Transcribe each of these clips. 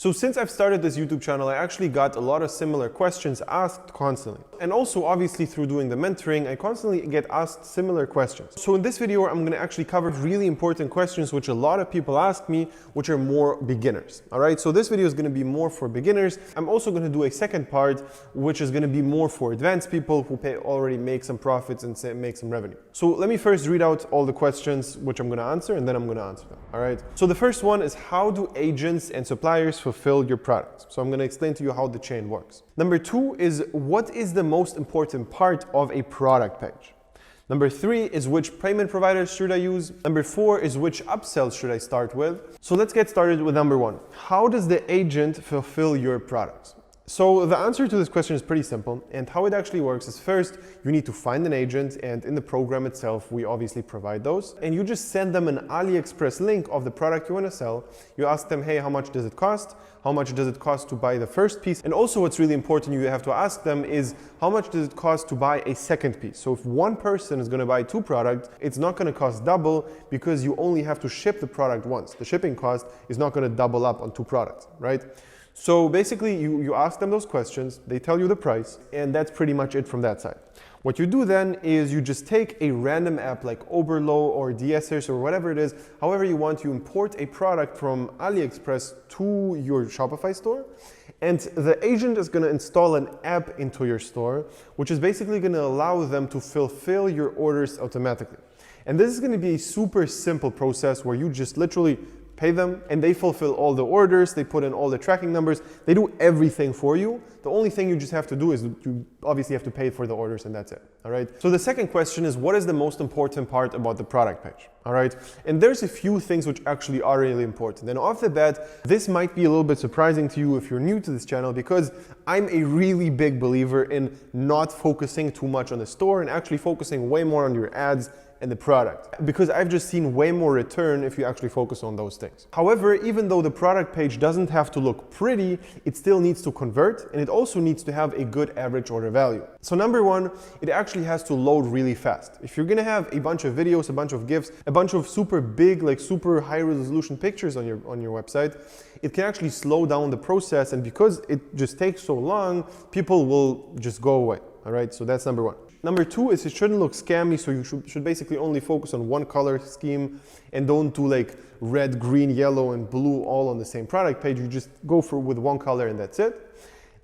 So since I've started this YouTube channel, I actually got a lot of similar questions asked constantly. And also obviously through doing the mentoring, I constantly get asked similar questions. So in this video, I'm going to actually cover really important questions which a lot of people ask me, which are more beginners. All right, so this video is going to be more for beginners. I'm also going to do a second part, which is going to be more for advanced people who already make some profits and make some revenue. So let me first read out all the questions which I'm going to answer, and then I'm going to answer them. All right, so the first one is, how do agents and suppliers fulfill your products? So I'm going to explain to you how the chain works. Number two is, what is the most important part of a product page? Number three is, which payment providers should I use? Number four is, which upsells should I start with? So let's get started with number one. How does the agent fulfill your products? So the answer to this question is pretty simple, and how it actually works is, first you need to find an agent, and in the program itself we obviously provide those, and you just send them an AliExpress link of the product you want to sell. You ask them, hey, how much does it cost? How much does it cost to buy the first piece? And also what's really important you have to ask them is, how much does it cost to buy a second piece? So if one person is going to buy two products, it's not going to cost double because you only have to ship the product once. The shipping cost is not going to double up on two products, right? So basically you ask them those questions, they tell you the price, and that's pretty much it from that side. What you do then is you just take a random app like Oberlo or DSers or whatever it is, however you want, you import a product from AliExpress to your Shopify store, and the agent is going to install an app into your store, which is basically going to allow them to fulfill your orders automatically. And this is going to be a super simple process where you just literally pay them and they fulfill all the orders, they put in all the tracking numbers, they do everything for you. The only thing you just have to do is you obviously have to pay for the orders, and that's it. All right. So the second question is, what is the most important part about the product page? All right. And there's a few things which actually are really important. And off the bat, this might be a little bit surprising to you if you're new to this channel, because I'm a really big believer in not focusing too much on the store and actually focusing way more on your ads and the product, because I've just seen way more return if you actually focus on those things. However, even though the product page doesn't have to look pretty, it still needs to convert, and it also needs to have a good average order value. So number one, it actually has to load really fast. If you're gonna have a bunch of videos, a bunch of GIFs, a bunch of super big, like super high resolution pictures on your website, it can actually slow down the process, and because it just takes so long, people will just go away. All right, so that's number one. Number two is, it shouldn't look scammy, so you should basically only focus on one color scheme and don't do like red, green, yellow, and blue all on the same product page. You just go with one color and that's it.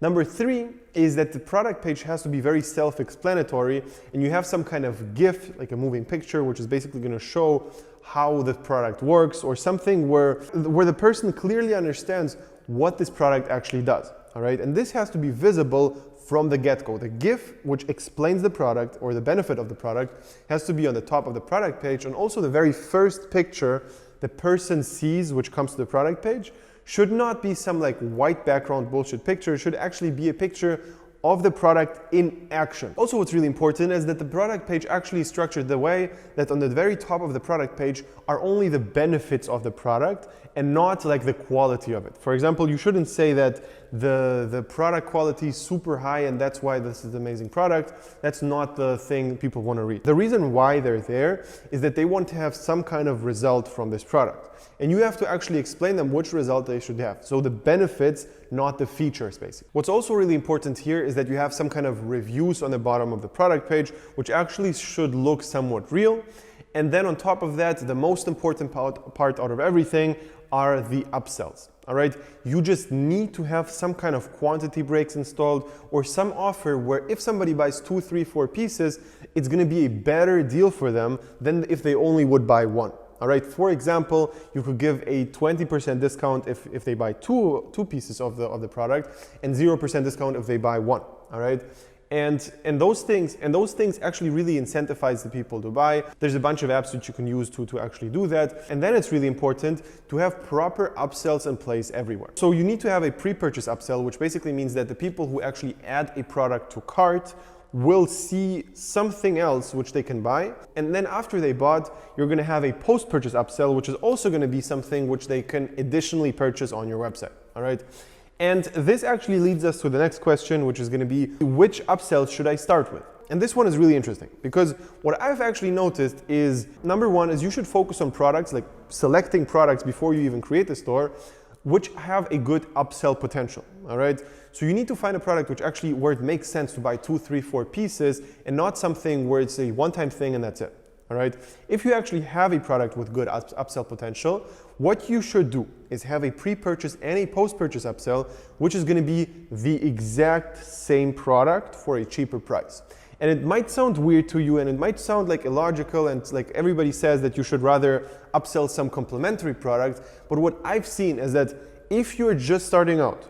Number three is that the product page has to be very self-explanatory, and you have some kind of GIF, like a moving picture, which is basically going to show how the product works, or something where the person clearly understands what this product actually does. All right, and this has to be visible from the get-go. The GIF, which explains the product or the benefit of the product, has to be on the top of the product page, and also the very first picture the person sees, which comes to the product page, should not be some like white background bullshit picture. It should actually be a picture of the product in action. Also, what's really important is that the product page actually is structured the way that on the very top of the product page are only the benefits of the product and not like the quality of it. For example, you shouldn't say that the product quality is super high and that's why this is an amazing product. That's not the thing people want to read. The reason why they're there is that they want to have some kind of result from this product. And you have to actually explain them which result they should have. So the benefits, not the features, basically. What's also really important here is that you have some kind of reviews on the bottom of the product page, which actually should look somewhat real. And then on top of that, the most important part out of everything are the upsells. All right, you just need to have some kind of quantity breaks installed, or some offer where if somebody buys 2, 3, 4 pieces, it's going to be a better deal for them than if they only would buy one. All right, for example, you could give a 20% discount if they buy two pieces of the product, and 0% discount if they buy one. All right. And those things actually really incentivize the people to buy. There's a bunch of apps that you can use to actually do that. And then it's really important to have proper upsells in place everywhere. So you need to have a pre-purchase upsell, which basically means that the people who actually add a product to cart will see something else which they can buy. And then after they bought, you're going to have a post-purchase upsell, which is also going to be something which they can additionally purchase on your website. All right. And this actually leads us to the next question, which is going to be, which upsells should I start with? And this one is really interesting, because what I've actually noticed is, number one is you should focus on products, like selecting products before you even create the store, which have a good upsell potential, all right? So you need to find a product where it makes sense to buy 2, 3, 4 pieces and not something where it's a one-time thing and that's it, all right? If you actually have a product with good upsell potential, what you should do is have a pre-purchase and a post-purchase upsell, which is gonna be the exact same product for a cheaper price. And it might sound weird to you and it might sound like illogical and like everybody says that you should rather upsell some complementary product. But what I've seen is that if you're just starting out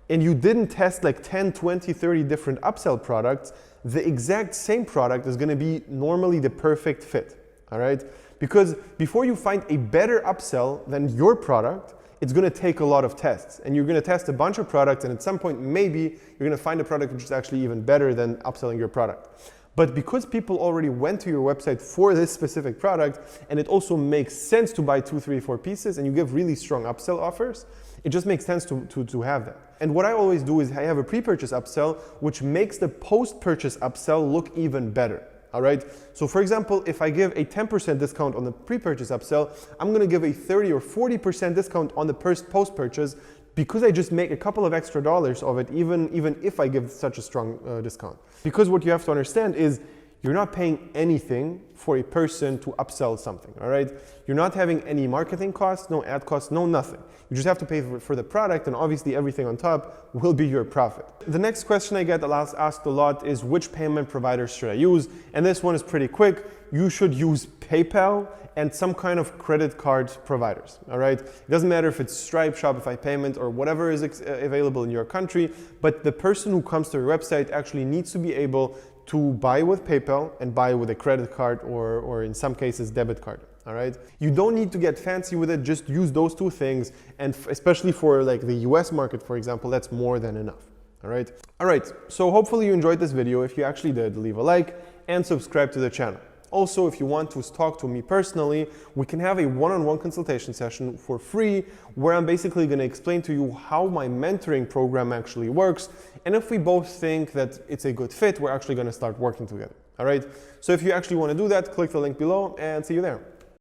and you didn't test like 10, 20, 30 different upsell products, the exact same product is gonna be normally the perfect fit, all right? Because before you find a better upsell than your product, it's going to take a lot of tests. And you're going to test a bunch of products, and at some point, maybe you're going to find a product which is actually even better than upselling your product. But because people already went to your website for this specific product, and it also makes sense to buy 2, 3, 4 pieces, and you give really strong upsell offers, it just makes sense to have that. And what I always do is I have a pre-purchase upsell, which makes the post-purchase upsell look even better. All right. So for example, if I give a 10% discount on the pre-purchase upsell, I'm going to give a 30 or 40% discount on the post-purchase because I just make a couple of extra dollars of it, even if I give such a strong discount. Because what you have to understand is you're not paying anything for a person to upsell something, all right? You're not having any marketing costs, no ad costs, no nothing. You just have to pay for the product, and obviously everything on top will be your profit. The next question I get asked a lot is which payment providers should I use? And this one is pretty quick. You should use PayPal and some kind of credit card providers, all right? It doesn't matter if it's Stripe, Shopify Payment, or whatever is available in your country, but the person who comes to your website actually needs to be able to buy with PayPal and buy with a credit card or in some cases debit card, all right? You don't need to get fancy with it, just use those two things, and especially for like the US market, for example, that's more than enough, all right? All right, so hopefully you enjoyed this video. If you actually did, leave a like and subscribe to the channel. Also, if you want to talk to me personally, we can have a one-on-one consultation session for free where I'm basically going to explain to you how my mentoring program actually works. And if we both think that it's a good fit, we're actually going to start working together. All right. So if you actually want to do that, click the link below and see you there.